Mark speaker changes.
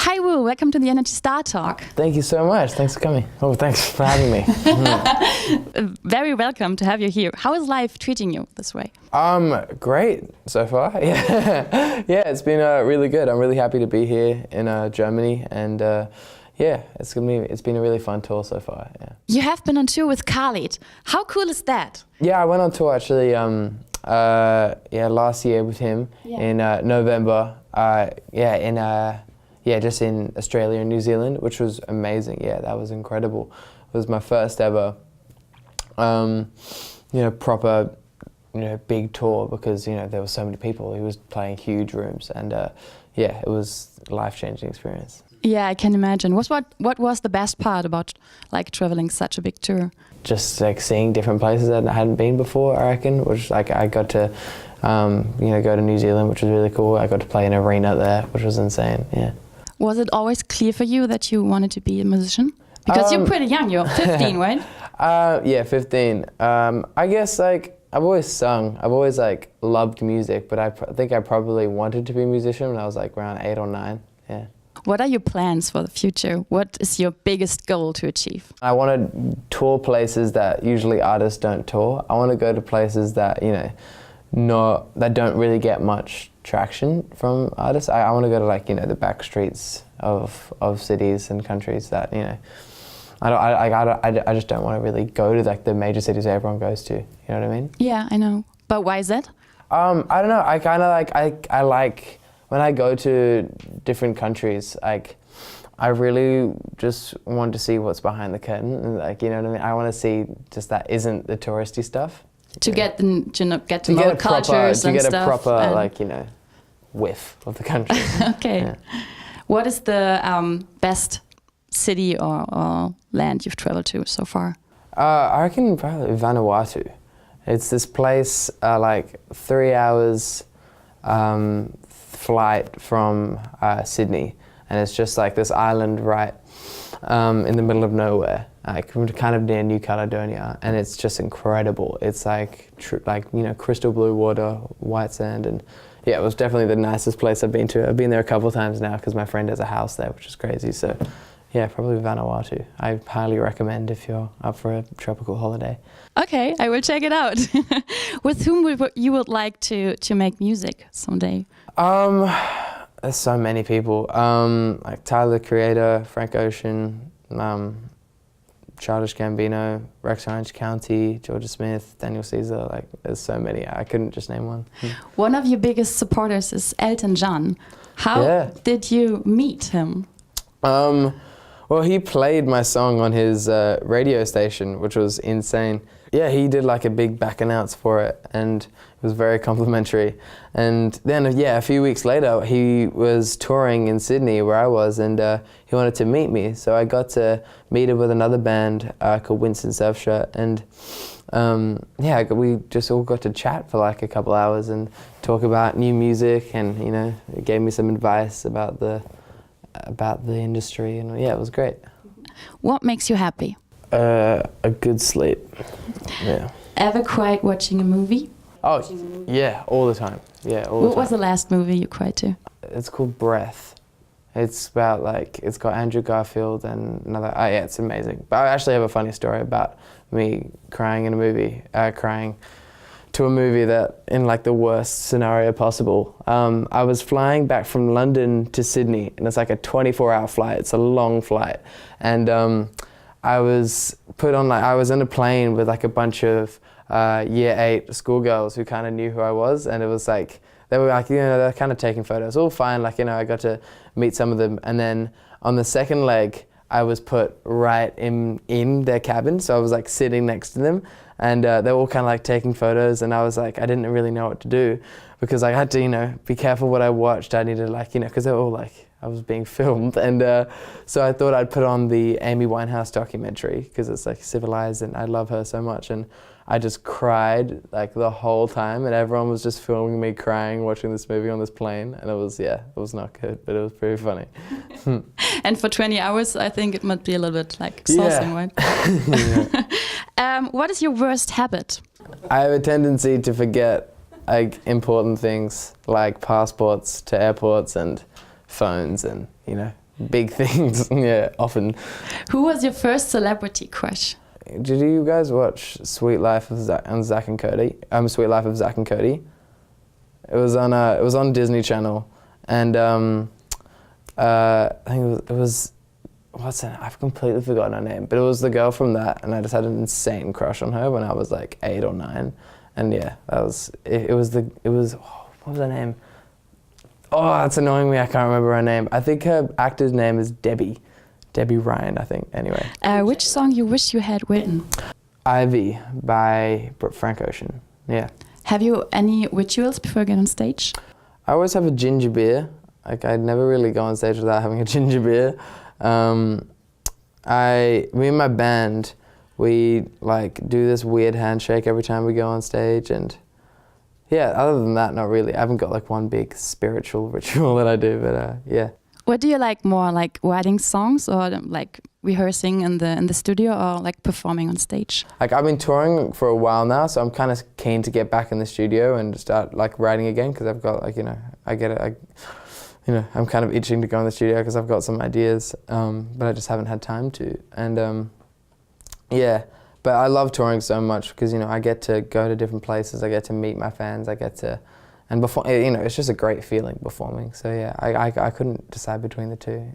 Speaker 1: Hi Ruel, welcome to the ENERGY Startalk.
Speaker 2: Thank you so much. Thanks for coming. Oh, thanks for having me.
Speaker 1: Very welcome to have you here. How is life treating you this way?
Speaker 2: Great so far. Yeah, yeah, it's been really good. I'm really happy to be here in Germany, and yeah, it's been a really fun tour so far. Yeah.
Speaker 1: You have been on tour with Khalid. How cool is that?
Speaker 2: Yeah, I went on tour actually. Last year with him in November. Just in Australia and New Zealand, which was amazing. Yeah, that was incredible. It was my first ever, proper, big tour because there were so many people. He was playing huge rooms, and it was a life-changing experience.
Speaker 1: Yeah, I can imagine. What was the best part about like traveling such a big tour?
Speaker 2: Just like seeing different places that I hadn't been before, I reckon. Which like I got to, go to New Zealand, which was really cool. I got to play an arena there, which was insane. Yeah. Was
Speaker 1: it always clear for you that you wanted to be a musician? Because you're pretty young. You're 15, right?
Speaker 2: Yeah, 15. I guess like I've always sung. I've always like loved music, but I think I probably wanted to be a musician when I was like around 8 or 9. Yeah.
Speaker 1: What are your plans for the future? What is your biggest goal to achieve?
Speaker 2: I want to tour places that usually artists don't tour. I want to go to places that, that don't really get much traction from artists. I want to go to like, the back streets of cities and countries that, I just don't want to really go to like the major cities that everyone goes to. You know what I mean?
Speaker 1: Yeah, I know. But why is that?
Speaker 2: I don't know. I kind of like, I like when I go to different countries, like I really just want to see what's behind the curtain, and like, you know what I mean? I want to see just that isn't the touristy stuff.
Speaker 1: To get to know cultures and stuff.
Speaker 2: To get a proper whiff of the country.
Speaker 1: Okay.
Speaker 2: Yeah.
Speaker 1: What is the best city or land you've traveled to so far?
Speaker 2: I reckon probably Vanuatu. It's this place like 3 hours flight from Sydney, and it's just like this island right in the middle of nowhere, like kind of near New Caledonia, and it's just incredible. It's like crystal blue water, white sand, and yeah, it was definitely the nicest place I've been to. I've been there a couple of times now because my friend has a house there, which is crazy. So yeah, probably Vanuatu. I highly recommend if you're up for a tropical holiday.
Speaker 1: Okay, I will check it out. With whom you would like to make music someday?
Speaker 2: There's so many people. Like Tyler, the Creator, Frank Ocean, Childish Gambino, Rex Orange County, Georgia Smith, Daniel Caesar. Like, there's so many. I couldn't just name one.
Speaker 1: One of your biggest supporters is Elton John. How did you meet him?
Speaker 2: Well, he played my song on his radio station, which was insane. Yeah, he did like a big back announce for it, and it was very complimentary. And then, a few weeks later, he was touring in Sydney, where I was, and he wanted to meet me. So I got to meet him with another band called Winston Surfshirt, and we just all got to chat for like a couple hours and talk about new music, and it gave me some advice about the industry, and yeah, it was great.
Speaker 1: What makes you happy?
Speaker 2: A good sleep. Yeah.
Speaker 1: Ever cried watching a movie?
Speaker 2: Oh, yeah, all the time. Yeah, all the time.
Speaker 1: What was the last movie you cried to?
Speaker 2: It's called Breath. It's about it's got Andrew Garfield and another. Oh yeah, it's amazing. But I actually have a funny story about me crying in a movie, crying to a movie that in like the worst scenario possible. I was flying back from London to Sydney, and it's like a 24-hour flight. It's a long flight, and I was I was in a plane with like a bunch of year 8 schoolgirls who kind of knew who I was, and it was like they were like they're kind of taking photos, all fine. Like I got to meet some of them, and then on the second leg I was put right in their cabin, so I was like sitting next to them. And they were all kind of like taking photos, and I was like, I didn't really know what to do because I had to, be careful what I watched. I needed because they were all like, I was being filmed. And so I thought I'd put on the Amy Winehouse documentary because it's like civilized and I love her so much. And I just cried like the whole time, and everyone was just filming me crying, watching this movie on this plane. And it was not good, but it was pretty funny.
Speaker 1: And for 20 hours, I think it might be a little bit like exhausting, right? What is your worst habit?
Speaker 2: I have a tendency to forget like important things like passports to airports and phones and big things. Yeah, often.
Speaker 1: Who was your first celebrity crush?
Speaker 2: Did you guys watch Sweet Life of Zack and Cody? Sweet Life of Zack and Cody. It was on Disney Channel, and I think it was what's her name? I've completely forgotten her name, but it was the girl from that, and I just had an insane crush on her when I was like 8 or 9, and yeah, that was it. What was her name? Oh, that's annoying me. I can't remember her name. I think her actor's name is Debbie Ryan, I think. Anyway.
Speaker 1: Which song you wish you had written?
Speaker 2: Ivy by Frank Ocean. Yeah.
Speaker 1: Have you any rituals before you get on stage?
Speaker 2: I always have a ginger beer. Like, I'd never really go on stage without having a ginger beer. Me and my band, we like do this weird handshake every time we go on stage, and yeah, other than that, not really. I haven't got like one big spiritual ritual that I do, but yeah.
Speaker 1: What do you like more, like writing songs or like rehearsing in the studio, or like performing on stage? Like,
Speaker 2: I've been touring for a while now, so I'm kind of keen to get back in the studio and start like writing again, because I've got like, I'm kind of itching to go in the studio because I've got some ideas, but I just haven't had time to. And yeah, but I love touring so much because, I get to go to different places, I get to meet my fans, and before, it's just a great feeling performing. So yeah, I couldn't decide between the two.